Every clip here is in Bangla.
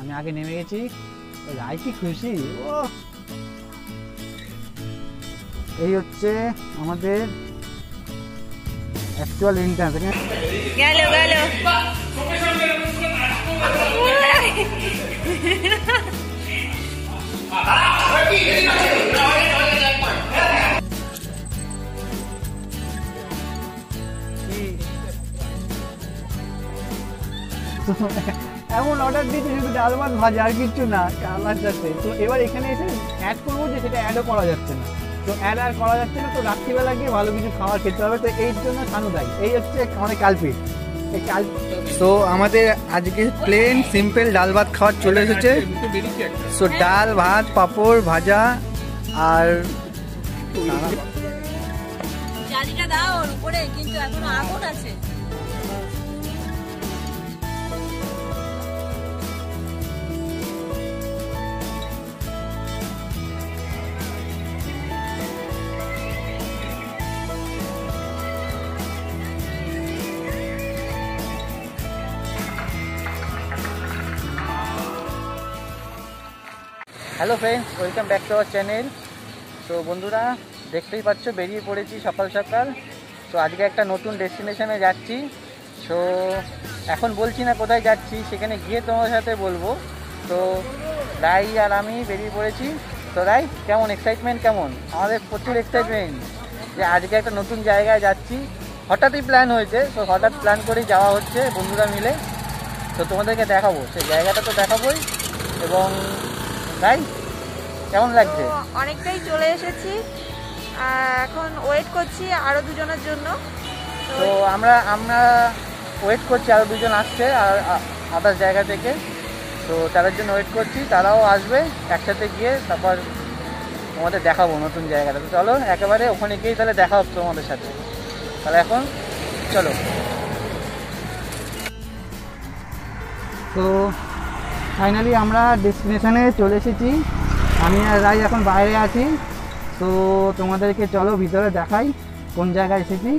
আমি আগে নেমে গেছি। রাই কি খুশি! ও এই হচ্ছে আমাদের অ্যাকচুয়াল এন্ট্রান্স। গেল গেল এমন অর্ডার দিতে শুধু ডাল ভাত ভাজা আর কিচ্ছু না কালার সাথে। তো এবার এখানে এসে অ্যাড করবো, যে সেটা অ্যাডও করা যাচ্ছে না। তো অ্যাড আর করা যাচ্ছে না, তো রাত্রিবেলা গিয়ে ভালো কিছু খাবার খেতে হবে। তো এই জন্য শানু দায়ী। এই হচ্ছে আমাদের কালপিট। তো আমাদের আজকে প্লেন সিম্পল ডাল ভাত খাওয়ার চলে এসেছে। সো ডাল ভাত পাঁপড় ভাজা আর জালিটা দাও ওর উপরে, কিন্তু এখনো আগুন আছে। Hello friends, welcome back to our channel. তো বন্ধুরা দেখতেই পাচ্ছ বেরিয়ে পড়েছি সকাল সকাল। তো আজকে একটা নতুন ডেস্টিনেশনে যাচ্ছি। সো এখন বলছি না কোথায় যাচ্ছি, সেখানে গিয়ে তোমার সাথে বলবো। তো রাই আর আমি বেরিয়ে পড়েছি। তো রাই কেমন এক্সাইটমেন্ট? কেমন? আমাদের প্রচুর এক্সাইটমেন্ট যে আজকে একটা নতুন জায়গায় যাচ্ছি। হঠাৎই প্ল্যান হয়েছে, তো হঠাৎ প্ল্যান করেই যাওয়া হচ্ছে বন্ধুরা মিলে। তো তোমাদেরকে দেখাবো, সেই জায়গাটা তো দেখাবোই। এবং তাই কেমন লাগছে? অনেকটাই চলে এসেছি, এখন ওয়েট করছি আরো দুজনের জন্য। তো আমরা ওয়েট করছি, আরো দুজন আসছে আর আদার্স জায়গা থেকে। তো তাদের জন্য ওয়েট করছি, তারাও আসবে। একসাথে গিয়ে তারপর তোমাদের দেখাবো নতুন জায়গাটা। তো চলো একেবারে ওখানে গিয়েই তাহলে দেখা হচ্ছে তোমাদের সাথে। তাহলে এখন চলো। তো ফাইনালি আমরা ডেস্টিনেশনে চলে এসেছি। আমি আর রাই এখন বাইরে আছি। তো তোমাদেরকে চলো ভিতরে দেখাই কোন জায়গায় এসেছি।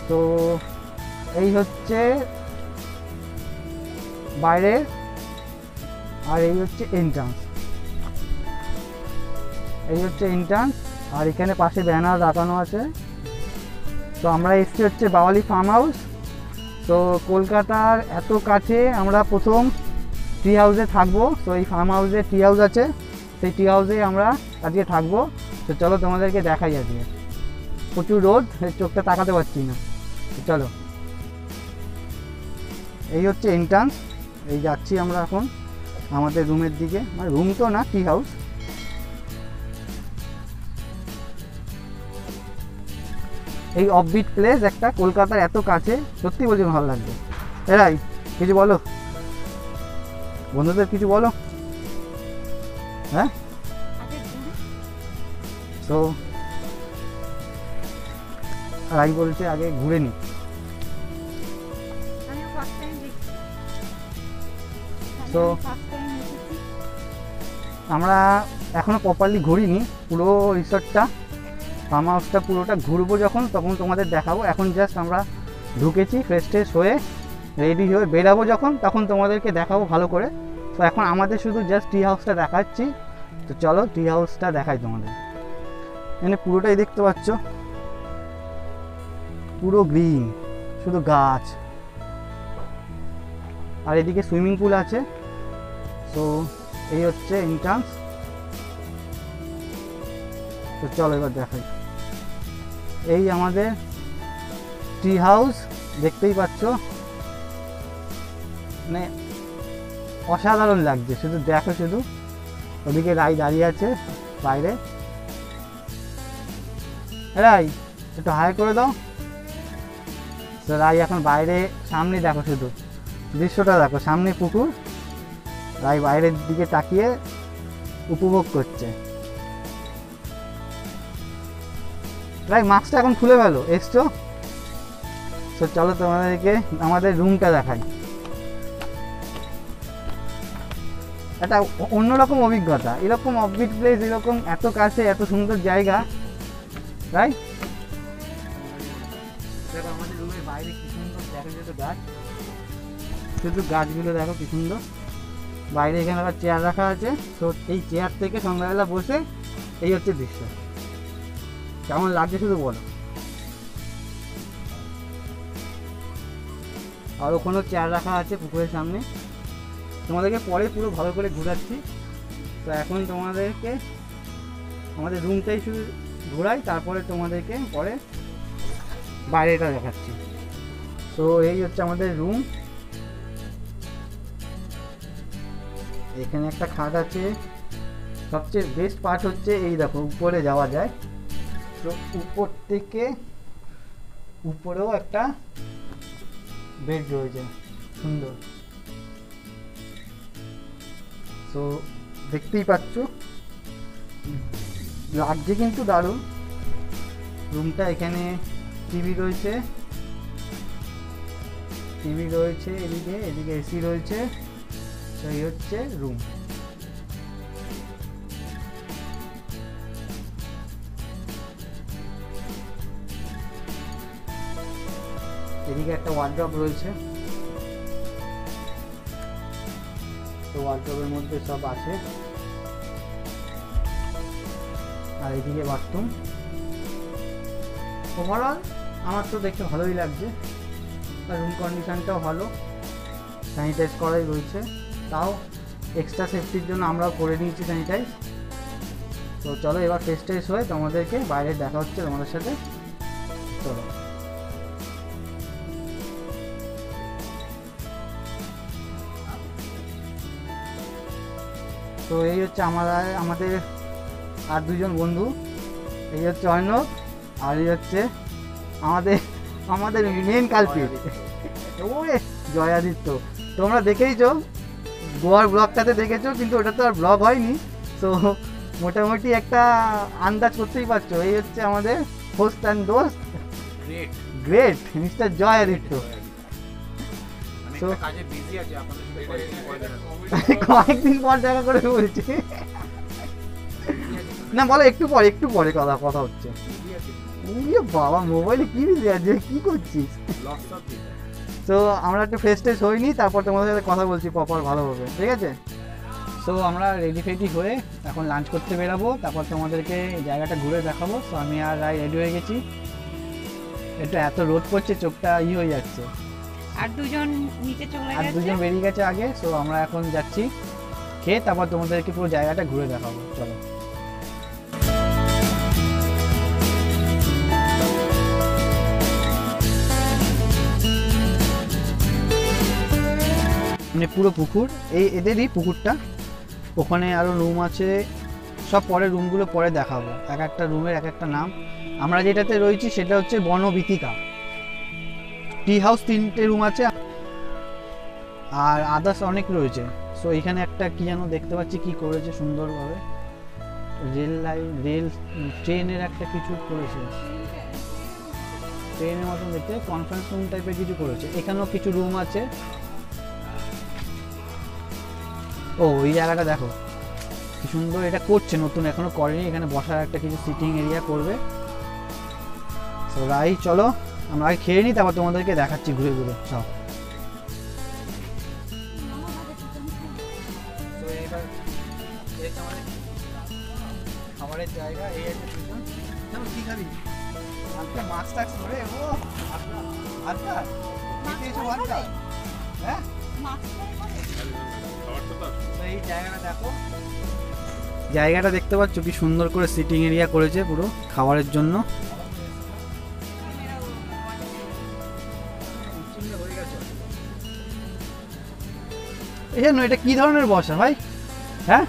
তো এই হচ্ছে বাইরে, আর এই হচ্ছে এন্ট্রান্স। এই হচ্ছে এন্ট্রান্স, আর এখানে পাশে ব্যানার লাগানো আছে। তো আমরা এসেছি হচ্ছে বাওয়ালি ফার্ম হাউস। তো কলকাতার এত কাছে আমরা প্রথম ট্রি হাউসে থাকবো। তো এই ফার্ম হাউসে ট্রি হাউস আছে, সেই ট্রি হাউসে আমরা আজকে থাকবো। তো চলো তোমাদেরকে দেখাই। আজকে প্রচুর রোদ, চোখটা তাকাতে পারছি না। তো চলো, এই হচ্ছে এন্ট্রান্স। এই যাচ্ছি আমরা এখন আমাদের রুমের দিকে, মানে রুম তো না, ট্রি হাউস। এই অফবিট প্লেস একটা, কলকাতার এত কাছে, সত্যি বলছি ভালো লাগবে। এরাই কিছু বলো, বন্ধুদের কিছু বলো। হ্যাঁ, তো রাই বলছে আগে ঘুরে নি। তো আমরা এখনো প্রপারলি ঘুরিনি পুরো রিসর্টটা, ফার্ম হাউসটা পুরোটা ঘুরবো যখন, তখন তোমাদের দেখাবো। এখন জাস্ট আমরা ঢুকেছি, ফ্রেশ ট্রেশ হয়ে রেডি হয়ে বেরাবো যখন, তখন তোমাদেরকে দেখাবো ভালো করে। তো এখন আমাদের শুধু জাস্ট ট্রি হাউসটা দেখাচ্ছি। তো চলো ট্রি হাউসটা দেখাই তোমাদের। এখানে পুরোটাই দেখতে পাচ্ছ, পুরো গ্রিন, শুধু গাছ। আর এদিকে সুইমিং পুল আছে। তো এই হচ্ছে এন্ট্রান্স। তো চলো এবার দেখাই। এই আমাদের ট্রি হাউস, দেখতেই পাচ্ছ, মানে অসাধারণ লাগছে। শুধু দেখো, শুধু ওদিকে রাই দাঁড়িয়ে আছে বাইরে। রাই একটু হাই করে দাও। তো রাই এখন বাইরে, সামনে দেখো, শুধু দৃশ্যটা দেখো, সামনে পুকুর, রাই বাইরের দিকে তাকিয়ে উপভোগ করছে। রাই মাস্কটা এখন খুলে ফেলো, এসছো। তো চলো তোমাদেরকে আমাদের রুমটা দেখাই। একটা অন্যরকম অভিজ্ঞতা, এরকম অফবিট প্লেস, এরকম এত কাছে এত সুন্দর জায়গা। রাই দেখো আমাদের রুমের বাইরে কি সুন্দর, দেখো যত গাছ, শুধু গাছগুলো দেখো কি সুন্দর। বাইরে এখানে আবার চেয়ার রাখা আছে। তো এই চেয়ার থেকে সন্ধ্যাবেলা বসে এই হচ্ছে দৃশ্য। কেমন লাগছে শুধু বলো। আর ওখানেও চেয়ার রাখা আছে পুকুরের সামনে। তোমাদেরকে পরে পুরো ভালো করে ঘোরাচ্ছি। তো এখন তোমাদেরকে আমাদের রুমটাই শুধু ঘোরাই, তারপরে তোমাদেরকে পরে বাইরেটা দেখাচ্ছি। তো এই হচ্ছে আমাদের রুম। এখানে একটা খাট আছে। সবচেয়ে বেস্ট পার্ট হচ্ছে এই দেখো উপরে যাওয়া যায়। তো উপর থেকে উপরেও একটা বেড রয়েছে সুন্দর। তো দেখতেই পাচ্ছ লাগছে কিন্তু দারুণ রুমটা। এখানে টিভি রয়েছে, এদিকে এসি রয়েছে। তো এই হচ্ছে রুম। এদিকে একটা ওয়ার্ড্রপ রয়েছে। তো ওয়ার্ড্রপের মধ্যে সব আছে। আর এদিকে বাথরুম। ওভারঅল আমার তো দেখতে ভালোই লাগছে। আর রুম কন্ডিশনটাও ভালো, স্যানিটাইজ করাই রয়েছে। তাও এক্সট্রা সেফটির জন্য আমরাও করে নিয়েছি স্যানিটাইজ। তো চলো এবার ফ্রেশ ট্রেশ হয়ে তোমাদেরকে বাইরে দেখা হচ্ছে তোমাদের সাথে। চলো। তো এই হচ্ছে আমাদের আর দুজন বন্ধু। এই হচ্ছে অর্ণব আর এই হচ্ছে আমাদের মেন কালপিট ওরে জয়াদিত্য। তোমরা দেখেইছো গোয়ার ব্লগটাতে দেখেছো, কিন্তু ওটা তো আর ব্লগ হয়নি। তো মোটামুটি একটা আন্দাজ করতেই পারছো। এই হচ্ছে আমাদের হোস্ট অ্যান্ড দোস্ত গ্রেট মিস্টার জয়াদিত্য। কয়েকদিন পর দেখা করে বলছি না, বলো একটু পরে কথা হচ্ছে। বাবা মোবাইলে কি বিজি আছে, কি করছিস? তো আমরা একটু ফ্রেশ ট্রেশ হইনি, তারপর তোমাদের সাথে কথা বলছি প্রপার ভালোভাবে, ঠিক আছে? সো আমরা রেডি ফেডি হয়ে এখন লাঞ্চ করতে বেরাবো, তারপর তোমাদেরকে জায়গাটা ঘুরে দেখাবো। সো আমি আর রায় রেডি হয়ে গেছি। এটা এত রোদ পড়ছে চোখটা হয়ে যাচ্ছে। আর দুজন নিচে চলে গেছে, আর দুজন বেরিয়ে গেছে আগে। সো আমরা এখন যাচ্ছি খেয়ে, তারপর তোমাদেরকে পুরো জায়গাটা ঘুরে দেখাবো। চলো। মানে পুরো পুকুর, এদেরই পুকুরটা। ওখানে আরও রুম আছে, সব পরে রুমগুলো পরে দেখাবো। এক একটা রুমের এক একটা নাম। আমরা যেটাতে রয়েছি সেটা হচ্ছে বনবিথিকা টি হাউস। 3টে রুম আছে আর আদার্স অনেক রয়েছে। সো এখানে একটা কি যেন দেখতে পাচ্ছি কি করেছে সুন্দরভাবে, রেল ট্রেনের একটা কিছু করেছে, ট্রেনের মতন দেখতে, কনফারেন্স রুম টাইপের কিছু করেছে। এখানেও কিছু রুম আছে। ও এই জায়গাটা দেখো কি সুন্দর, এটা করছে নতুন, এখনো করেনি। এখানে বসার একটা কিছু সিটিং এরিয়া করবে। তো রাই চলো আমরা আগে খেয়ে নিই, তারপর তোমাদেরকে দেখাচ্ছি ঘুরে ঘুরে সব। খাবারের জায়গা এই আছে। কি খাবি? আজকে মাছ টাছ করে ও আচ্ছা হ্যাঁ এই জায়গাটা দেখো, জায়গাটা দেখতে পাচ্ছ কি সুন্দর করে সিটিং এরিয়া করেছে পুরো খাবারের জন্য। এটা কি ধরনের বসা ভাই? হ্যাঁ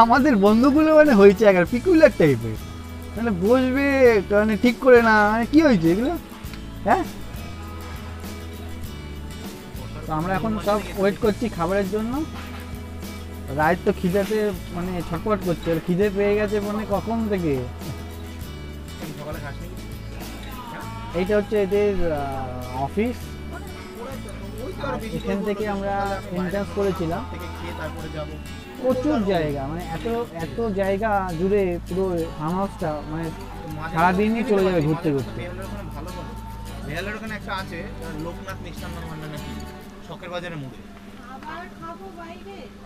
আমাদের বন্ধুগুলো মানে হয়েছে একবার পিকুলার টাইপের, মানে বসবে মানে ঠিক করে না, মানে কি হয়েছে এগুলো? হ্যাঁ তো আমরা এখন সব ওয়েট করছি খাবারের জন্য। রাত তো খিদেতে মানে ছটফট করছে, খিদে পেয়ে গেছে মানে কখন থেকে। এইটা হচ্ছে এদের অফিস, এখান থেকে আমরা এন্ট্রান্স করেছিলাম। প্রচুর জায়গা, মানে এত জায়গা জুড়ে পুরো ফার্ম হাউসটা, মানে সারাদিনই চলে যাবে ঘুরতে ঘুরতে। বেহালার ওখানে একটা আছে লোকনাথ মিষ্টান্ন ভান্ডার নাকি, শখের বাজারে মোড়ে।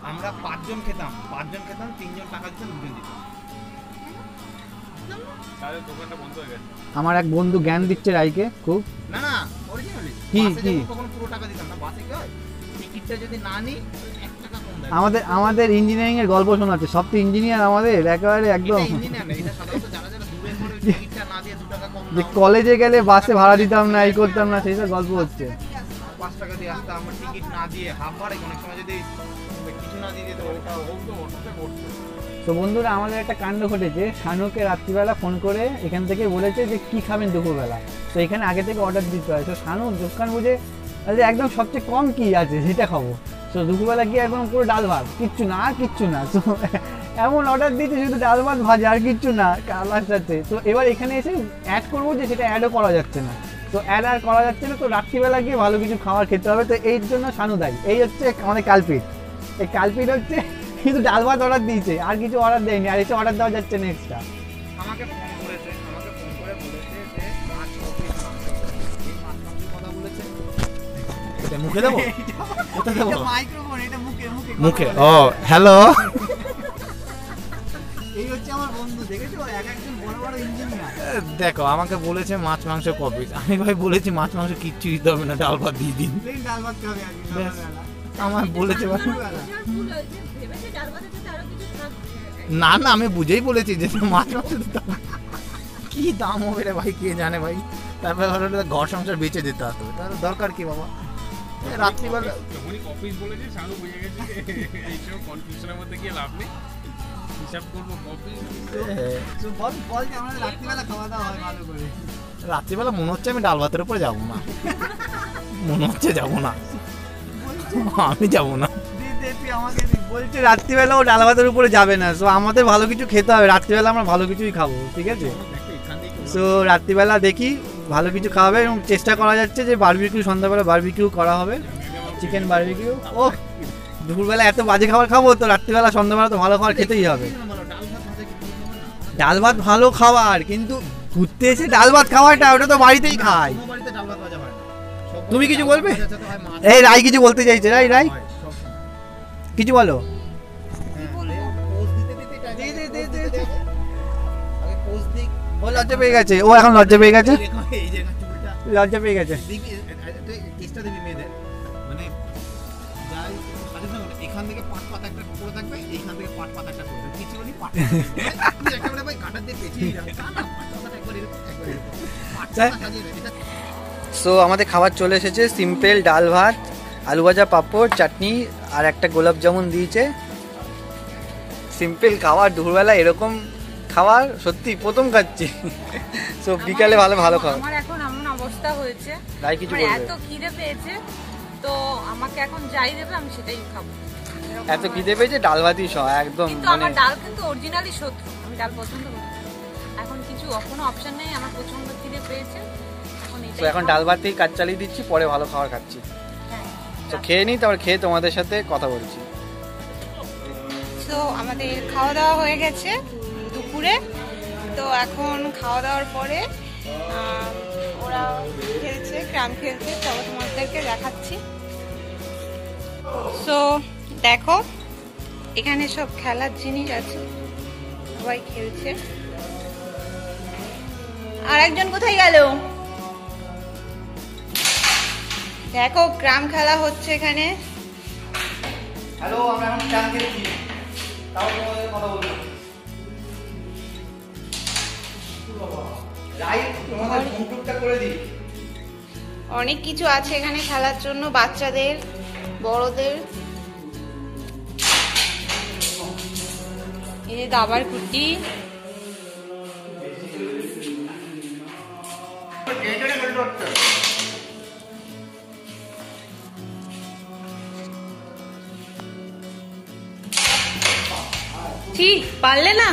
আমরা 5 জন খেতাম, 3 জন টাকা দিতাম, 2 জন দিতাম। তাহলে দোকানটা বন্ধ হয়ে গেছে। আমার এক বন্ধু জ্ঞান দিচ্ছে রাইকে খুব। না না অরিজিনালি কি তখন পুরো টাকা দিতাম না, বাসে কি হয় টিকিটটা যদি না নি 1 টাকা কম দেয়। আমাদের ইঞ্জিনিয়ারিং এর গল্প শোনাচ্ছে, সব তো ইঞ্জিনিয়ার আমাদের একেবারে একদম। এটা ইঞ্জিনিয়ার না, এটা সাধারণত যারা যারা দূরে করে টিকিটটা না দিয়ে 2 টাকা কম যে দাও। কলেজে গেলে বাসে ভাড়া দিতাম না, এই করতাম না, সেই সব গল্প হচ্ছে। 5 টাকা দিয়ে আসতাম আমরা, টিকিট না দিয়ে হাফ ভাড়া, অনেক সময় যদি কিছু না দিয়ে দিতে ওটা ওটা ওটা করতে। তো বন্ধুরা আমাদের একটা কাণ্ড ঘটেছে, শানুকে রাত্রিবেলা ফোন করে এখান থেকে বলেছে যে কি খাবেন দুপুরবেলা, তো এখানে আগে থেকে অর্ডার দিতে হয়। তো শানু দোকান বুঝে একদম সবচেয়ে কম কি আছে সেটা খাবো। তো দুপুরবেলা গিয়ে একদম পুরো ডাল ভাত, কিচ্ছু না আর কিচ্ছু না। তো এমন অর্ডার দিয়েছে শুধু ডাল ভাত ভাজা আর কিচ্ছু না কালার সাথে। তো এবার এখানে এসে অ্যাড করবো যে সেটা অ্যাডও করা যাচ্ছে না, তো অ্যাড আর করা যাচ্ছে না। তো রাত্রিবেলা গিয়ে ভালো কিছু খাবার খেতে হবে, তো এই জন্য শানু দায়ী। এই হচ্ছে আমাদের কালপিট। এই কালপিট হচ্ছে কিন্তু ডাল ভাত অর্ডার দিয়েছে, আর কিছু অর্ডার দেয়নি, আর এসে অর্ডার দেওয়া যাচ্ছে না এক্সট্রা। আমাকে ফোন করে বলেছে যে মাছ অফিস এই মাছ মাংসের কথা বলেছে। এটা মুখে দেবো, কোথায় দেবো? এটা মাইক্রোফোন, এটা মুখে ও হ্যালো। এই হচ্ছে আমার বন্ধু, দেখেছো একজন বড় বড় ইঞ্জিনিয়ার। দেখো আমাকে বলেছে মাছ মাংস কপি, আমি ভাই বলেছি মাছ মাংস কিচ্ছু দিতে হবে না, ডাল ভাত দিয়ে দিন। ডাল ভাত খাবে আমার বলেছে না না আমি বুঝেই বলেছি যে মাছ মাংস দিতে হবে। কি দাম হবে রে ভাই কে জানে ভাই, তারপরে ঘর সংসার বেঁচে দিতে হতো, তার দরকার কি বাবা। রাত্রিবেলা যখনই অফিস বলেছি শানু বুঝে গেছি এইসব কনফিউশনের মধ্যে গিয়ে লাভ নেই, হিসাব করবো কফি। বল যে আমাদের রাত্রিবেলা খাওয়া দাওয়া হয় ভালো করে। রাত্রিবেলা মনে হচ্ছে আমি ডাল ভাতের উপরে যাবো না, মনে হচ্ছে যাবো না, আমি যাবো না। বলছে রাত্রিবেলা ও ডাল ভাতের উপরে যাবে না, তো আমাদের ভালো কিছু খেতে হবে, রাত্রিবেলা আমরা ভালো কিছুই খাবো, ঠিক আছে? তো রাত্রিবেলা দেখি ভালো কিছু খাওয়াবে এবং চেষ্টা করা যাচ্ছে যে বারবিকিউ, সন্ধ্যাবেলা বারবিকিউ করা হবে, চিকেন বারবিকিউ। ও দুপুরবেলা এত বাজে খাবার খাবো, তো রাত্রিবেলা সন্ধ্যাবেলা তো ভালো খাবার খেতেই হবে। ডাল ভাত ভালো খাবার, কিন্তু ঘুরতে এসে ডাল ভাত খাওয়াটা ওটা তো বাড়িতেই খাই। তুমি কিছু বলবে? এই রাই কিছু বলতে চাইছে, রাই কিছু বলো। ও লজ্জা পেয়ে গেছে, ও এখন লজ্জা পেয়ে গেছে, লজ্জা পেয়ে গেছে। এখান থেকে পাট পাতা একটা করে থাকবে, এইখান থেকে পাট পাতা একটা করে কিছু বলি পাট একেবারে ভাই কাটা দিয়ে পেঁচিয়ে যাবে। সো আমাদের খাবার চলে এসেছে, সিম্পল ডাল ভাত, আলু ভাজা, পাঁপড়, চাটনি আর একটা গোলাপ জামুন দিয়েছে। সিম্পল খাবার, দুপুরবেলা এরকম খাবার সত্যি প্রথম খাচ্ছি। সো বিকালে ভালো ভালো খাবার। আমার এখন এমন অবস্থা হয়েছে, তাই কিছু মানে বলবে? এত খিদে পেয়েছে, তো আমাকে এখন যাই দেবে আমি সেটাই খাবো। এত খিদে পেয়েছে ডাল ভাতই সহ একদম, কিন্তু আমার ডাল কিন্তু অরিজিনালি শত্রু, আমি ডাল পছন্দ করি না। এখন কিছু কোনো অপশন নেই, আমার প্রচন্ড খিদে পেয়েছে, এখন তো এখন ডাল ভাতেই কাজ চালিয়ে দিচ্ছি, পরে ভালো খাবার খাচ্ছি। তো খেয়ে নিই, তারপর খেয়ে তোমাদের সাথে কথা বলছি। তো আমাদের খাওয়া দাওয়া হয়ে গেছে দুপুরে, তো এখন খাওয়া দাওয়ার পরে ওরা খেলছে, ক্রাম খেলছে, তবে তোমাদেরকে দেখাচ্ছি। তো দেখো এখানে সব খেলার জিনিস আছে, সবাই খেলছে। আর একজন কোথায় গেল? দেখো গ্রাম খেলা হচ্ছে এখানে। হ্যালো, আমরা এখন ক্রাম খেলছি, তাও তোমাদের কথা বলবো। অনেক কিছু আছে এখানে খেলার জন্য, বাচ্চাদের, বড়দের। এই যে দাবার কুটি, ঠিক পারলে না?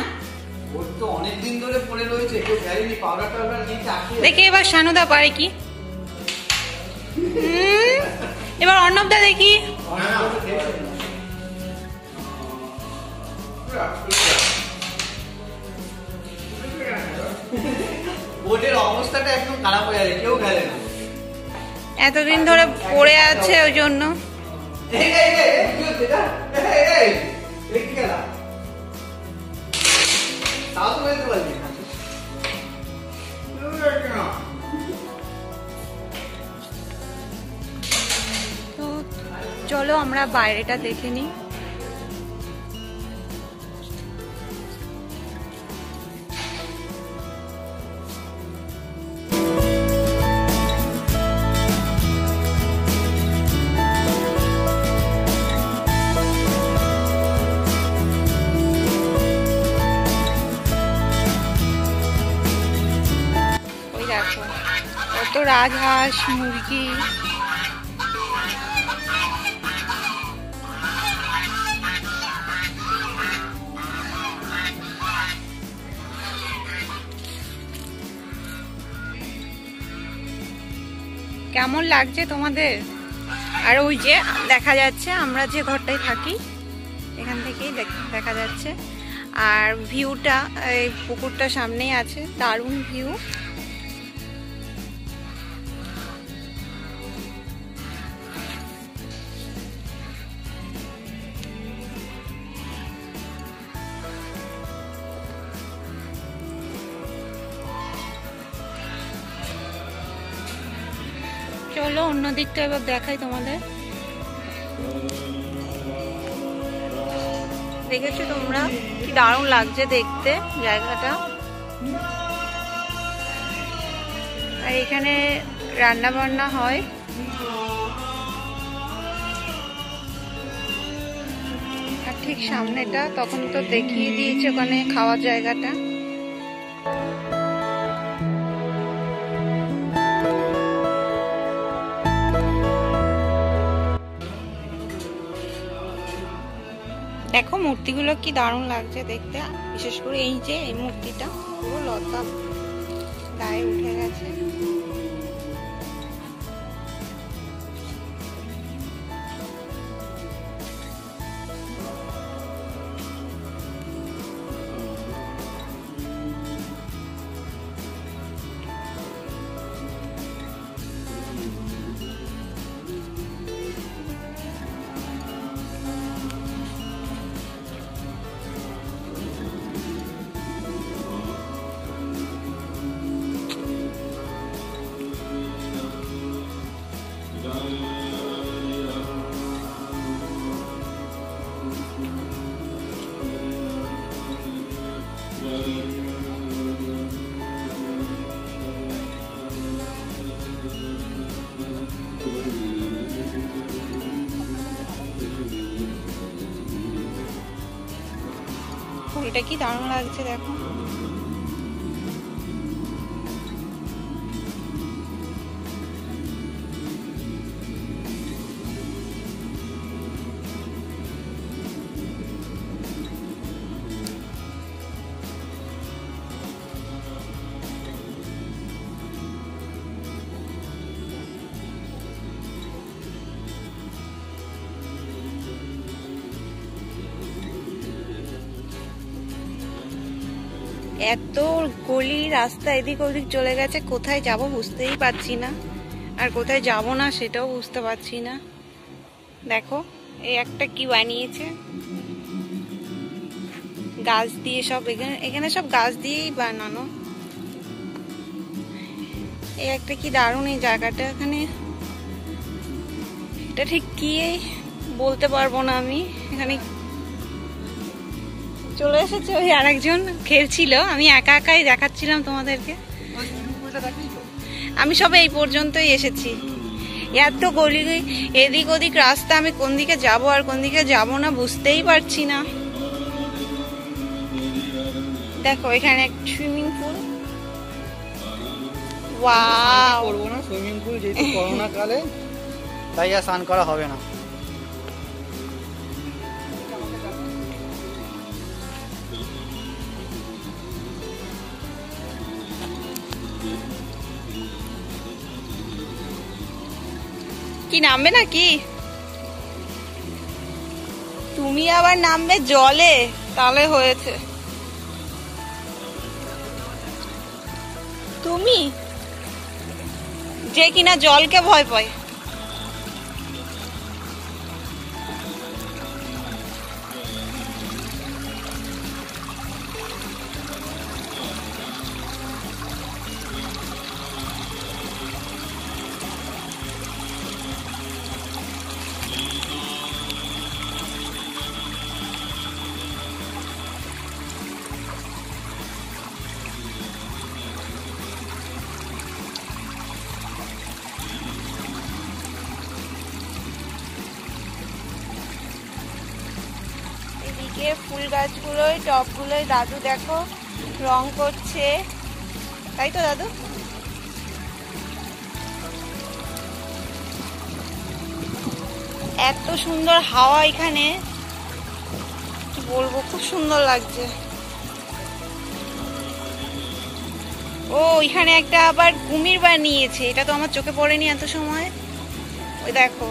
ওর তো অনেক দিন ধরে পড়ে রয়েছে, কেউ ফেলেনি, পাউডার টাউডার নিচে আসে। দেখি এবার শানুদা পারে কি। এবার অর্ণবদা দেখি। বোর্ডের অবস্থাটা একদম খারাপ হয়ে গেছে, কেউ খেলে না। এতদিন ধরে পড়ে আছে ওই জন্য। তো চলো আমরা বাইরেটা দেখে নিই। ওই দেখো কত রাজহাঁস, মুরগি। কেমন লাগছে তোমাদের? আর ওই যে দেখা যাচ্ছে আমরা যে ঘরটায় থাকি এখান থেকেই দেখা যাচ্ছে। আর ভিউটা এই পুকুরটা সামনেই আছে, দারুণ ভিউ। চলো অন্য দিকটা এবার দেখাই তোমাদের। দেখেছো তোমরা কি দারুণ লাগছে দেখতে জায়গাটা। আর এখানে রান্না বান্না হয়। আর ঠিক সামনেটা তখন তো দেখিয়ে দিয়েছে ওখানে খাওয়ার জায়গাটা। দেখো মূর্তিগুলো কি দারুণ লাগছে দেখতে, বিশেষ করে এই যে এই মূর্তিটা পুরো লতা গায়ে উঠে গেছে। ফুলটা কি দারুণ লাগছে দেখো। এত গলি রাস্তা এদিক ওদিক চলে গেছে, কোথায় যাব বুঝতেই পারছি না, আর কোথায় যাব না সেটাও বুঝতে পারছি না। দেখো এই একটা কি বানিয়েছে গাছ দিয়ে, সব এখানে সব গাছ দিয়েই বানানো। এই একটা কি দারুণ এই জায়গাটা, এখানে এটা ঠিক কি বলতে পারবো না আমি। এখানে চলে এসেছে ওই আরেকজন খেলছিল, আমি একা একাই দেখাচ্ছিলাম তোমাদেরকে। আমি সবে এই পর্যন্তই এসেছি। এত গলি এদিক ওদিক রাস্তা, আমি কোন দিকে যাব আর কোন দিকে যাব না বুঝতেই পারছি না। দেখো এখানে একটা সুইমিং পুল। ওয়াও, করবো না সুইমিং পুল, যেহেতু করোনা কালে তাই আর স্নান করা হবে না। কি নামবে নাকি? তুমি আবার নামবে জলে, তাহলে হয়েছে। তুমি যে কিনা জলকে ভয় পায়। এদিকে ফুল গাছগুলোই টবগুলোই দাদু দেখো রং করছে, তাই তো দাদু? এত সুন্দর হাওয়া এখানে, কি বলবো, খুব সুন্দর লাগছে। ও এখানে একটা আবার কুমির বানিয়েছে, এটা তো আমার চোখে পড়েনি এত সময়। ওই দেখো,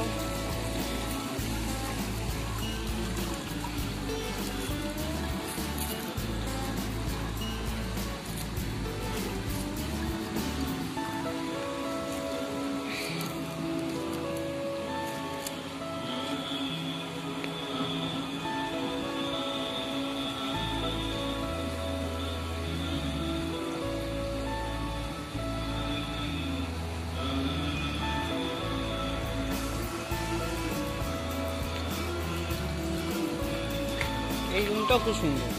এই রুমটাও খুব সুন্দর,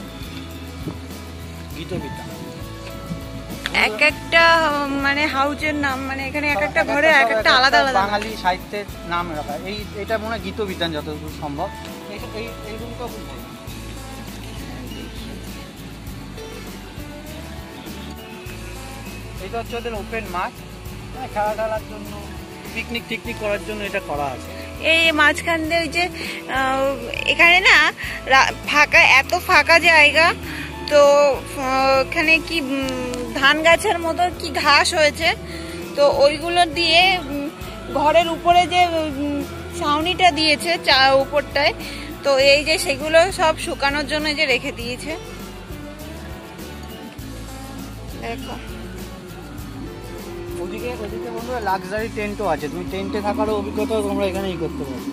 গীতবিতা। এক একটা মানে হাউজের নাম, মানে এখানে এক একটা ঘরে এক একটা আলাদা আলাদা বাঙালি সাহিত্যের নাম রাখা। এটা মনে হয় গীতবিতান যতদূর সম্ভব। এই রুমটাও খুব ভালো। এটা হচ্ছে ওদের ওপেন মাঠ, খেলাধুলার জন্য, পিকনিক টিকনিক করার জন্য এটা করা আছে। এই মাঝখান দিয়ে ওই যে এখানে না ফাঁকা, এত ফাঁকা জায়গা, তো এখানে কি ধান গাছের মতো কি ঘাস হয়েছে, তো ওইগুলো দিয়ে ঘরের উপরে যে ছাউনিটা দিয়েছে উপরটায়, তো এই যে সেগুলো সব শুকানোর জন্য যে রেখে দিয়েছে। দেখো ওদিকে বন্ধুরা লাক্সারি টেন্টও আছে, তুমি টেন্টে থাকারও অভিজ্ঞতা তোমরা এখানেই করতে পারো।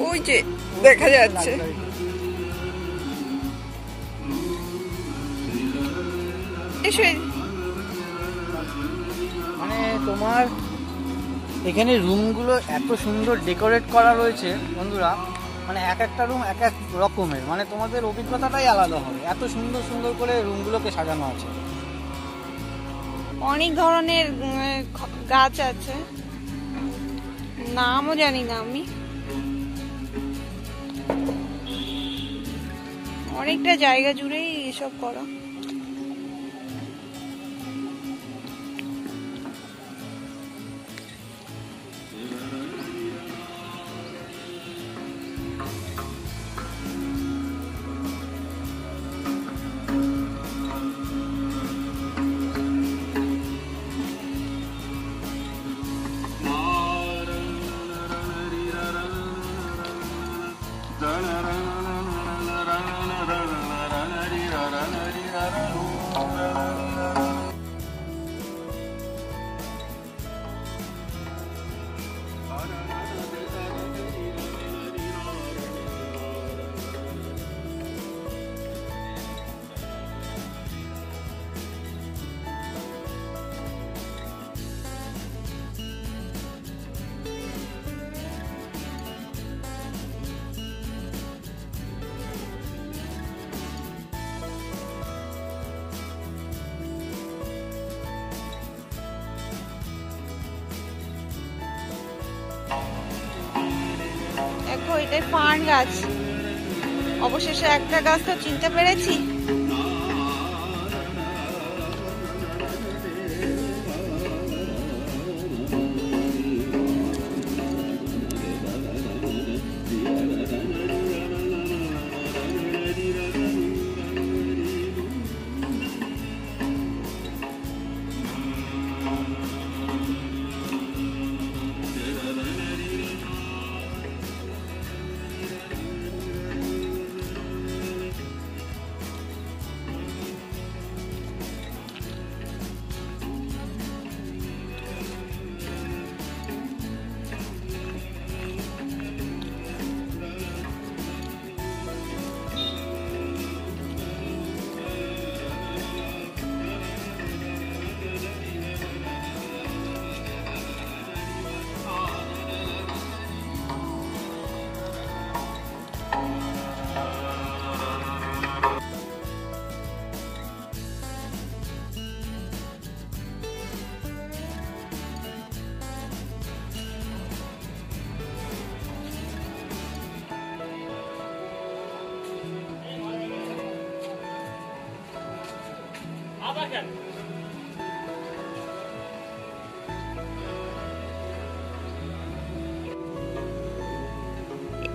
ওই যে দেখা যাচ্ছে, মানে তোমার এখানে রুমগুলো এত সুন্দর ডেকোরেট করা রয়েছে বন্ধুরা, মানে এক একটা রুম এক এক রকমের, মানে তোমাদের অভিজ্ঞতাটাই আলাদা হবে, এত সুন্দর সুন্দর করে রুমগুলোকে সাজানো আছে। অনেক ধরনের গাছ আছে, নামও জানি না আমি। অনেকটা জায়গা জুড়েই এসব করা। দেখো এটাই ফার্ন গাছ, অবশেষে একটা গাছ তো চিনতে পেরেছি।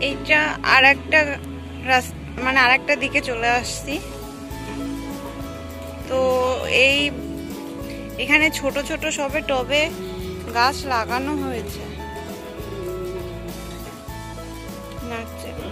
এইটা আর একটা মানে আর একটা দিকে চলে আসছি। তো এখানে ছোট ছোট সবে টবে গাছ লাগানো হয়েছে নার্সারি।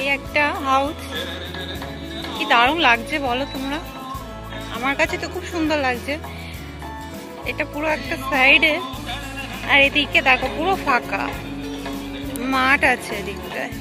এই একটা হাউস, কি দারুণ লাগছে বলো তোমরা, আমার কাছে তো খুব সুন্দর লাগছে। এটা পুরো একটা সাইডে, আর এদিকে দেখো পুরো ফাঁকা মাঠ আছে এদিকটায়।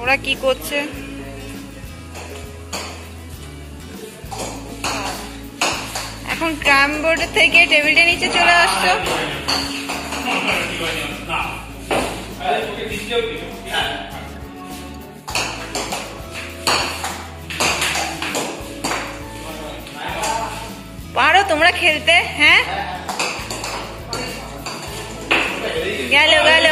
ওরা কি করছে? এখন ক্যারাম বোর্ড থেকে টেবিলটা নিচে চলে আসছো। পারো তোমরা খেলতে? হ্যাঁ, গেল গেল।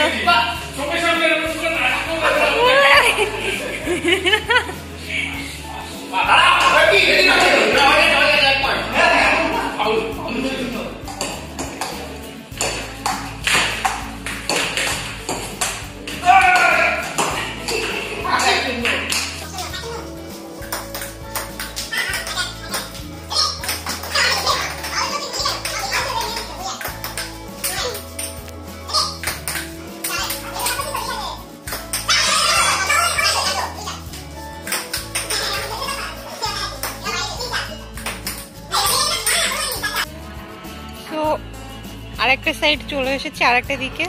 আরেকটা সাইড চলে এসেছি, আরেকটা দিকে।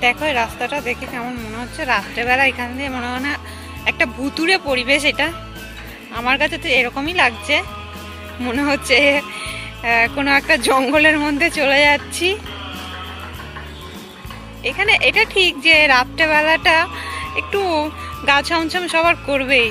দেখো এই রাস্তাটা দেখে কেমন মনে হচ্ছে, রাত্রেবেলা এখান দিয়ে মনে হয় না একটা ভুতুড়ে পরিবেশ। এটা আমার কাছে তো এরকমই লাগছে, মনে হচ্ছে কোনো একটা জঙ্গলের মধ্যে চলে যাচ্ছি। এখানে এটা ঠিক যে রাত্রেবেলাটা একটু গা ছমছম সবার করবেই।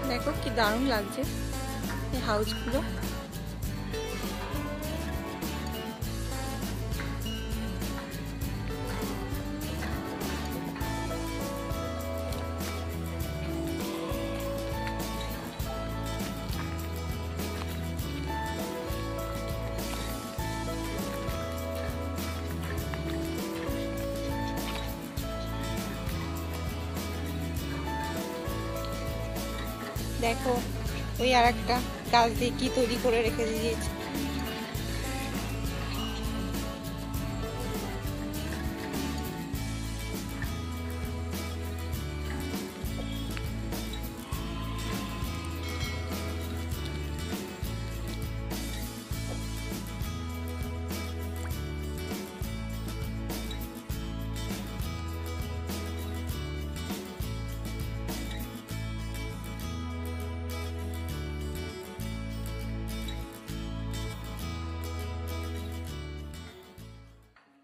দেখো কি দারুণ লাগছে এই হাউসগুলো। দেখো ওই আর একটা গাছ দিয়ে কি তৈরি করে রেখে দিয়েছে।